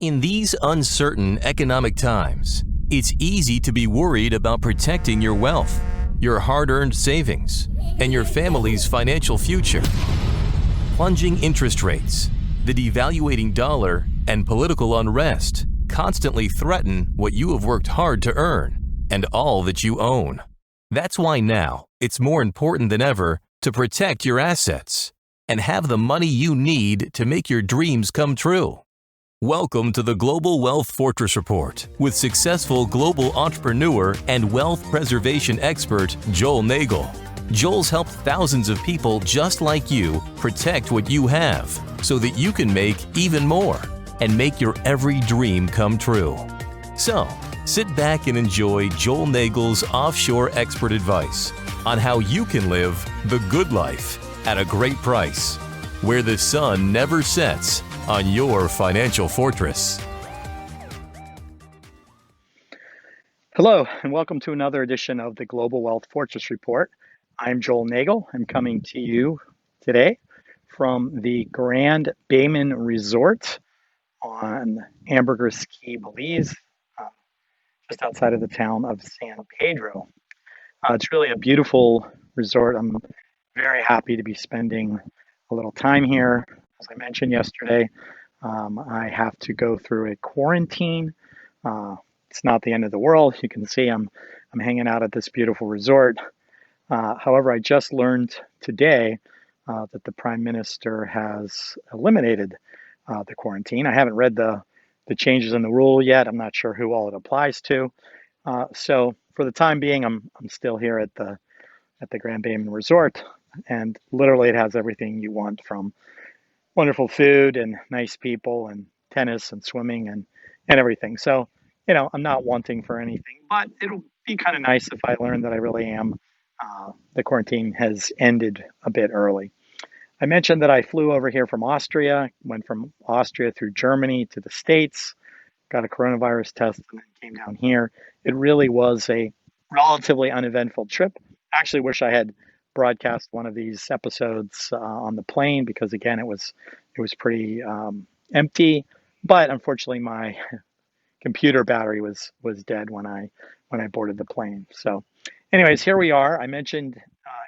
In these uncertain economic times, it's easy to be worried about protecting your wealth, your hard-earned savings, and your family's financial future. Plunging interest rates, the devaluating dollar, and political unrest constantly threaten what you have worked hard to earn and all that you own. That's why now it's more important than ever to protect your assets and have the money you need to make your dreams come true. Welcome to the Global Wealth Fortress Report with successful global entrepreneur and wealth preservation expert Joel Nagel. Joel's helped thousands of people just like you protect what you have so that you can make even more and make your every dream come true. So, sit back and enjoy Joel Nagel's offshore expert advice on how you can live the good life at a great price, where the sun never sets on your financial fortress. Hello, and welcome to another edition of the Global Wealth Fortress Report. I'm Joel Nagel. I'm coming to you today from the Grand Bayman Resort on Ambergris Key, Belize, just outside of the town of San Pedro. It's really a beautiful resort. I'm very happy to be spending a little time here. As I mentioned yesterday, I have to go through a quarantine. It's not the end of the world. You can see I'm hanging out at this beautiful resort. However, I just learned today that the Prime Minister has eliminated the quarantine. I haven't read the changes in the rule yet. I'm not sure who all it applies to. So for the time being, I'm still here at the Grand Bayman Resort, and literally it has everything you want, from wonderful food and nice people and tennis and swimming and everything. So, I'm not wanting for anything, but it'll be kind of nice if I learn that I really am. The quarantine has ended a bit early. I mentioned that I flew over here from Austria, went from Austria through Germany to the States, got a coronavirus test, and then came down here. It really was a relatively uneventful trip. I actually wish I had broadcast one of these episodes on the plane, because again, it was pretty empty. But unfortunately, my computer battery was dead when I boarded the plane. So, anyways, here we are. I mentioned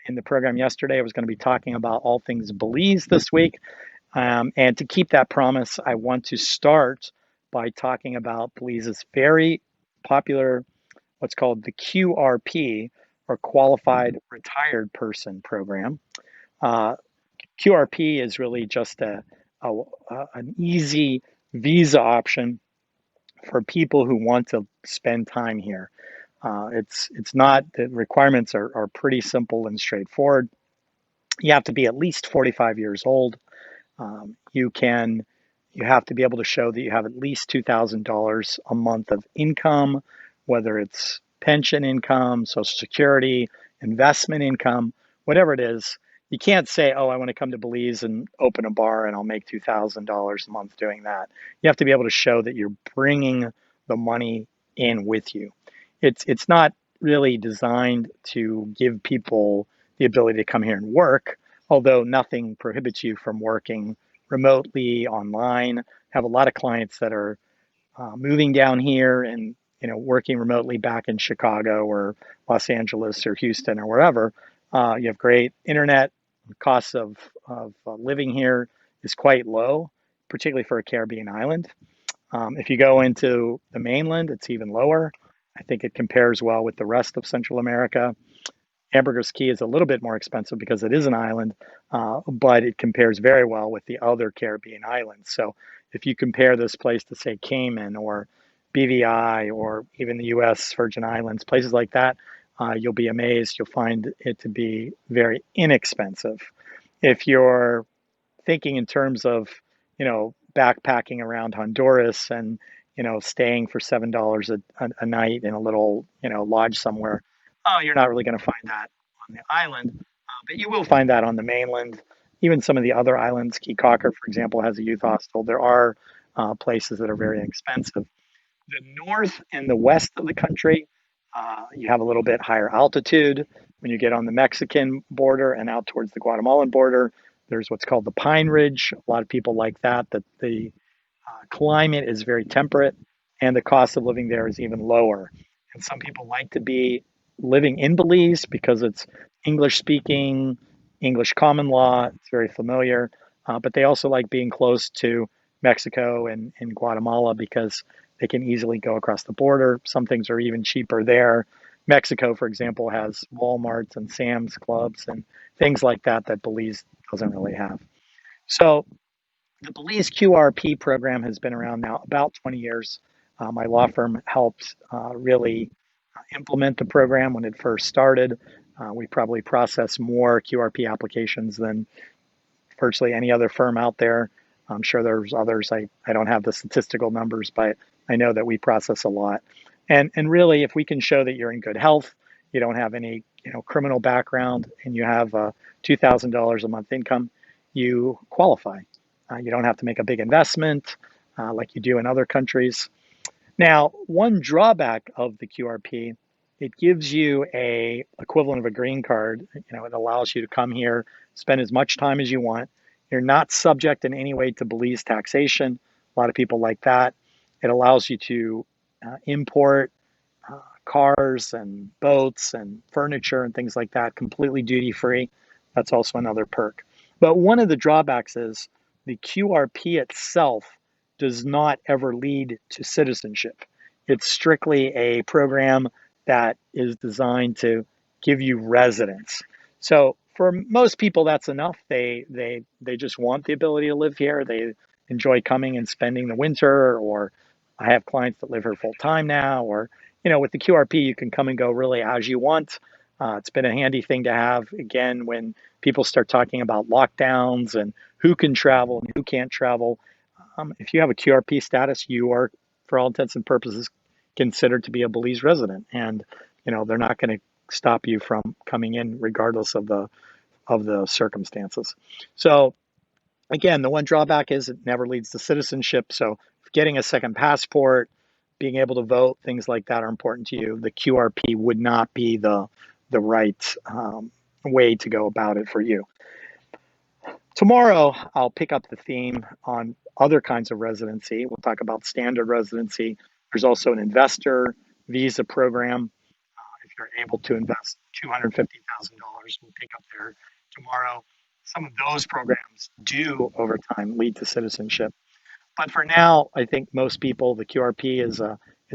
in the program yesterday I was going to be talking about all things Belize this week, and to keep that promise, I want to start by talking about Belize's very popular, what's called the QRP, or Qualified Retired Person Program. QRP is really just an easy visa option for people who want to spend time here. It's not, the requirements are pretty simple and straightforward. You have to be at least 45 years old. You have to be able to show that you have at least $2,000 a month of income, whether it's pension income, Social Security, investment income, whatever it is. You can't say, oh, I want to come to Belize and open a bar and I'll make $2,000 a month doing that. You have to be able to show that you're bringing the money in with you. It's not really designed to give people the ability to come here and work, although nothing prohibits you from working remotely, online. I have a lot of clients that are moving down here and working remotely back in Chicago or Los Angeles or Houston or wherever. You have great internet. The cost of living here is quite low, particularly for a Caribbean island. If you go into the mainland, it's even lower. I think it compares well with the rest of Central America. Ambergris Key is a little bit more expensive because it is an island, but it compares very well with the other Caribbean islands. So if you compare this place to, say, Cayman or BVI or even the U.S. Virgin Islands, places like that, you'll be amazed. You'll find it to be very inexpensive. If you're thinking in terms of, backpacking around Honduras and, staying for $7 a night in a little, lodge somewhere, you're not really going to find that on the island, but you will find that on the mainland. Even some of the other islands, Key Cocker, for example, has a youth hostel. There are places that are very inexpensive. The north and the west of the country, you have a little bit higher altitude. When you get on the Mexican border and out towards the Guatemalan border, there's what's called the Pine Ridge. A lot of people like that the climate is very temperate, and the cost of living there is even lower. And some people like to be living in Belize because it's English speaking, English common law, it's very familiar. But they also like being close to Mexico and Guatemala because they can easily go across the border. Some things are even cheaper there. Mexico, for example, has Walmarts and Sam's Clubs and things like that that Belize doesn't really have. So the Belize QRP program has been around now about 20 years. My law firm helped really implement the program when it first started. We probably process more QRP applications than virtually any other firm out there. I'm sure there's others. I don't have the statistical numbers, but I know that we process a lot. And really, if we can show that you're in good health, you don't have any criminal background, and you have $2,000 a month income, you qualify. You don't have to make a big investment like you do in other countries. Now, one drawback of the QRP, it gives you a equivalent of a green card. It allows you to come here, spend as much time as you want. You're not subject in any way to Belize taxation. A lot of people like that. It allows you to import cars and boats and furniture and things like that completely duty free. That's also another perk. But one of the drawbacks is the QRP itself does not ever lead to citizenship. It's strictly a program that is designed to give you residence. So for most people, that's enough. They just want the ability to live here. They enjoy coming and spending the winter, or I have clients that live here full time now, or with the QRP, you can come and go really as you want. It's been a handy thing to have, again, when people start talking about lockdowns and who can travel and who can't travel. If you have a QRP status, you are, for all intents and purposes, considered to be a Belize resident, and they're not going to stop you from coming in regardless of the circumstances. So again, the one drawback is it never leads to citizenship. So getting a second passport, being able to vote, things like that are important to you. The QRP would not be the right way to go about it for you. Tomorrow, I'll pick up the theme on other kinds of residency. We'll talk about standard residency. There's also an investor visa program. If you're able to invest $250,000, we'll pick up there tomorrow. Some of those programs do, over time, lead to citizenship. But for now, I think most people, the QRP is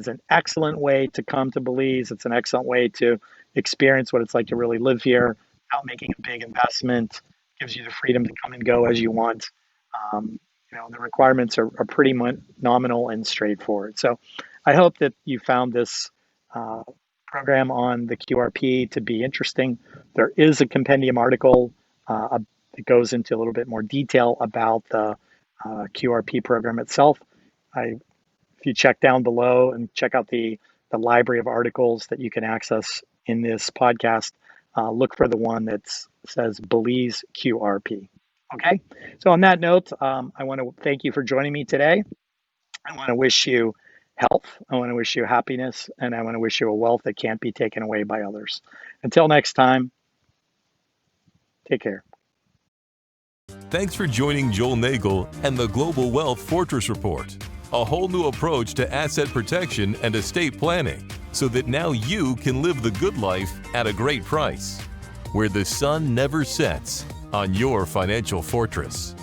an excellent way to come to Belize. It's an excellent way to experience what it's like to really live here without making a big investment. Gives you the freedom to come and go as you want. The requirements are pretty nominal and straightforward. So I hope that you found this program on the QRP to be interesting. There is a compendium article that goes into a little bit more detail about the QRP program itself. If you check down below and check out the library of articles that you can access in this podcast, look for the one that says Belize QRP. Okay, so on that note, I want to thank you for joining me today. I want to wish you health, I want to wish you happiness, and I want to wish you a wealth that can't be taken away by others. Until next time, take care. Thanks for joining Joel Nagel and the Global Wealth Fortress Report, a whole new approach to asset protection and estate planning, so that now you can live the good life at a great price, where the sun never sets on your financial fortress.